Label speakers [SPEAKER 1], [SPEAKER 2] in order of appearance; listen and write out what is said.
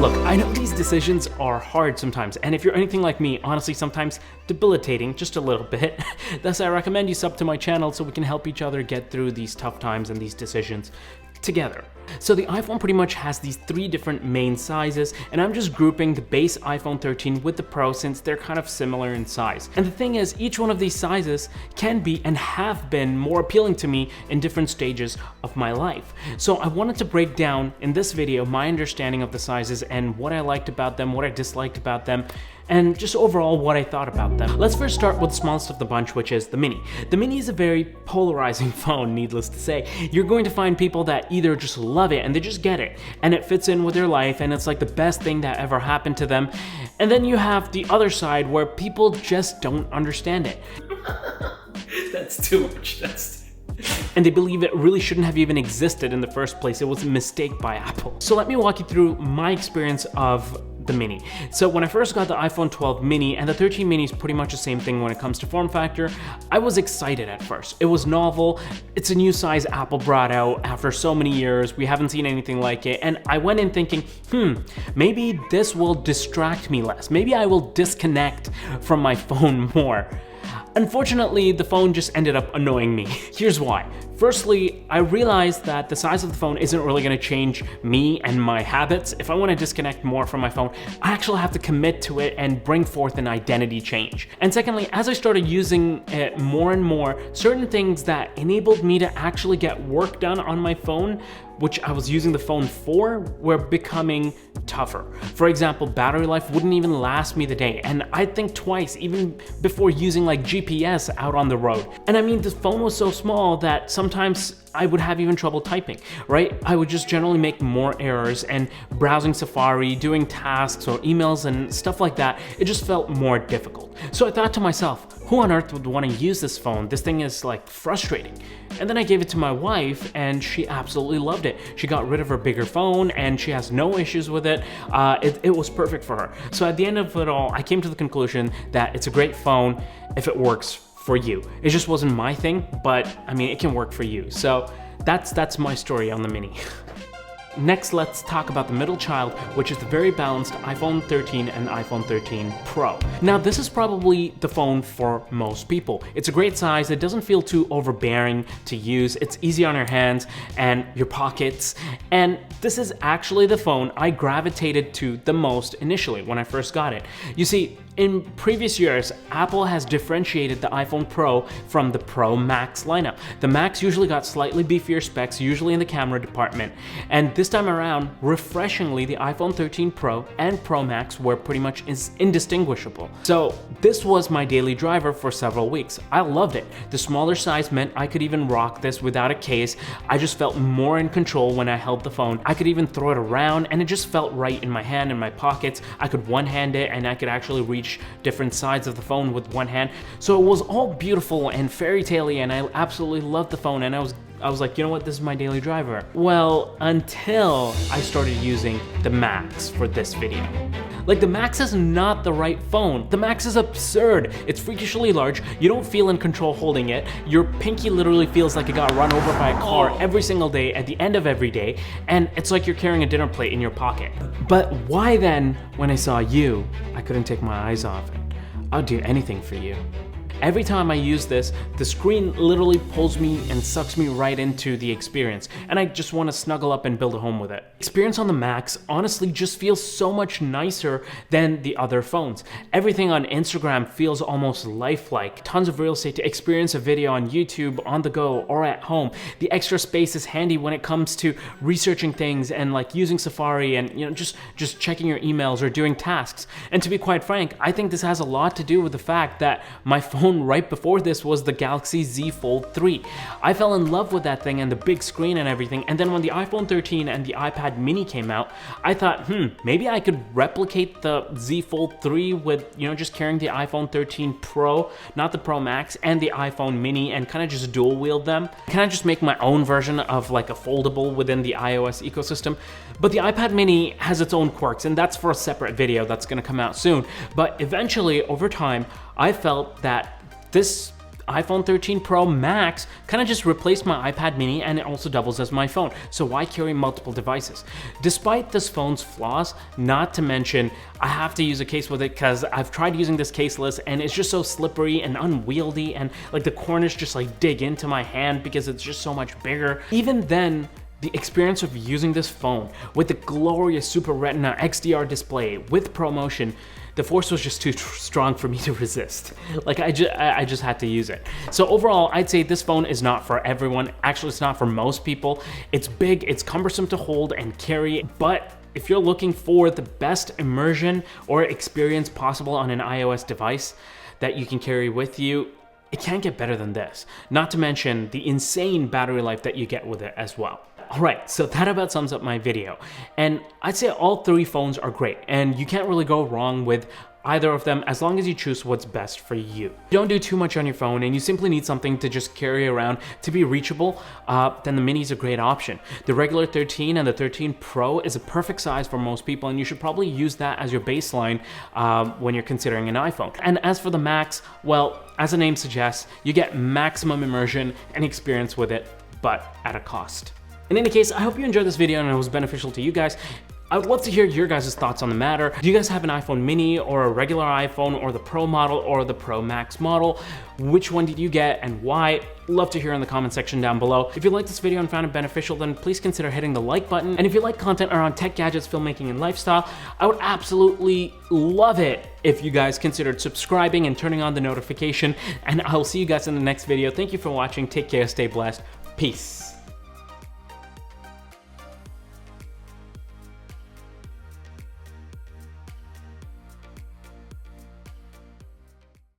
[SPEAKER 1] Look, I know these decisions are hard sometimes, and if you're anything like me, honestly sometimes debilitating just a little bit. Thus I recommend you sub to my channel so we can help each other get through these tough times and these decisions together. So the iPhone pretty much has these three different main sizes, and I'm just grouping the base iPhone 13 with the Pro since they're kind of similar in size. And the thing is, each one of these sizes can be and have been more appealing to me in different stages of my life. So I wanted to break down in this video my understanding of the sizes and what I liked about them, what I disliked about them, and just overall what I thought about them. Let's first start with the smallest of the bunch, which is the Mini. The Mini is a very polarizing phone, needless to say. You're going to find people that either just love it and they just get it, and it fits in with their life and it's like the best thing that ever happened to them. And then you have the other side where people just don't understand it. That's too much. And they believe it really shouldn't have even existed in the first place. It was a mistake by Apple. So let me walk you through my experience of the Mini. So when I first got the iPhone 12 mini, and the 13 mini is pretty much the same thing when it comes to form factor, I was excited at first. It was novel. It's a new size Apple brought out after so many years. We haven't seen anything like it. And I went in thinking, maybe this will distract me less. Maybe I will disconnect from my phone more. Unfortunately, the phone just ended up annoying me. Here's why. Firstly, I realized that the size of the phone isn't really gonna change me and my habits. If I wanna disconnect more from my phone, I actually have to commit to it and bring forth an identity change. And secondly, as I started using it more and more, certain things that enabled me to actually get work done on my phone, which I was using the phone for, were becoming tougher. For example, battery life wouldn't even last me the day, and I'd think twice even before using like GPS out on the road. And I mean, the phone was so small that sometimes I would have even trouble typing, right? I would just generally make more errors, and browsing Safari, doing tasks or emails and stuff like that, it just felt more difficult. So I thought to myself, who on earth would want to use this phone? This thing is like frustrating. And then I gave it to my wife and she absolutely loved it. She got rid of her bigger phone and she has no issues with it. It was perfect for her. So at the end of it all, I came to the conclusion that it's a great phone if it works for you. It just wasn't my thing, but I mean, it can work for you. So that's my story on the Mini. Next, let's talk about the middle child, which is the very balanced iPhone 13 and iPhone 13 Pro. Now, this is probably the phone for most people. It's a great size. It doesn't feel too overbearing to use. It's easy on your hands and your pockets. And this is actually the phone I gravitated to the most initially when I first got it. You see, in previous years, Apple has differentiated the iPhone Pro from the Pro Max lineup. The Max usually got slightly beefier specs, usually in the camera department. And this time around, refreshingly, the iPhone 13 Pro and Pro Max were pretty much indistinguishable. So this was my daily driver for several weeks. I loved it. The smaller size meant I could even rock this without a case. I just felt more in control when I held the phone. I could even throw it around and it just felt right in my hand, in my pockets. I could one-hand it and I could actually reach different sides of the phone with one hand. So it was all beautiful and fairy tale-y, and I absolutely loved the phone, and I was like, you know what, this is my daily driver. Well, until I started using the Max for this video. Like, the Max is not the right phone. The Max is absurd. It's freakishly large. You don't feel in control holding it. Your pinky literally feels like it got run over by a car every single day at the end of every day, and it's like you're carrying a dinner plate in your pocket. But why then, when I saw you, I couldn't take my eyes off it? I'll do anything for you. Every time I use this, the screen literally pulls me and sucks me right into the experience, and I just want to snuggle up and build a home with it. Experience on the Max honestly just feels so much nicer than the other phones. Everything on Instagram feels almost lifelike. Tons of real estate to experience a video on YouTube, on the go, or at home. The extra space is handy when it comes to researching things and like using Safari and just checking your emails or doing tasks. And to be quite frank, I think this has a lot to do with the fact that my phone right before this was the Galaxy Z Fold 3. I fell in love with that thing and the big screen and everything, and then when the iPhone 13 and the iPad mini came out, I thought, maybe I could replicate the Z Fold 3 with, just carrying the iPhone 13 Pro, not the Pro Max, and the iPhone mini, and kind of just dual wield them. Kind of just make my own version of like a foldable within the iOS ecosystem. But the iPad mini has its own quirks, and that's for a separate video that's gonna come out soon. But eventually, over time, I felt that this iPhone 13 Pro Max kind of just replaced my iPad mini, and it also doubles as my phone. So why carry multiple devices? Despite this phone's flaws, not to mention I have to use a case with it because I've tried using this caseless and it's just so slippery and unwieldy, and like the corners just like dig into my hand because it's just so much bigger. Even then, the experience of using this phone with the glorious Super Retina XDR display with ProMotion, the force was just too strong for me to resist. Like I just had to use it. So overall, I'd say this phone is not for everyone. Actually, it's not for most people. It's big, it's cumbersome to hold and carry, but if you're looking for the best immersion or experience possible on an iOS device that you can carry with you, it can't get better than this. Not to mention the insane battery life that you get with it as well. Alright, so that about sums up my video. And I'd say all three phones are great, and you can't really go wrong with either of them as long as you choose what's best for you. Don't do too much on your phone and you simply need something to just carry around to be reachable, then the mini is a great option. The regular 13 and the 13 Pro is a perfect size for most people, and you should probably use that as your baseline when you're considering an iPhone. And as for the Max, well, as the name suggests, you get maximum immersion and experience with it, but at a cost. In any case, I hope you enjoyed this video and it was beneficial to you guys. I would love to hear your guys' thoughts on the matter. Do you guys have an iPhone mini or a regular iPhone or the Pro model or the Pro Max model? Which one did you get and why? Love to hear in the comment section down below. If you liked this video and found it beneficial, then please consider hitting the like button. And if you like content around tech, gadgets, filmmaking, and lifestyle, I would absolutely love it if you guys considered subscribing and turning on the notification. And I'll see you guys in the next video. Thank you for watching. Take care, stay blessed. Peace.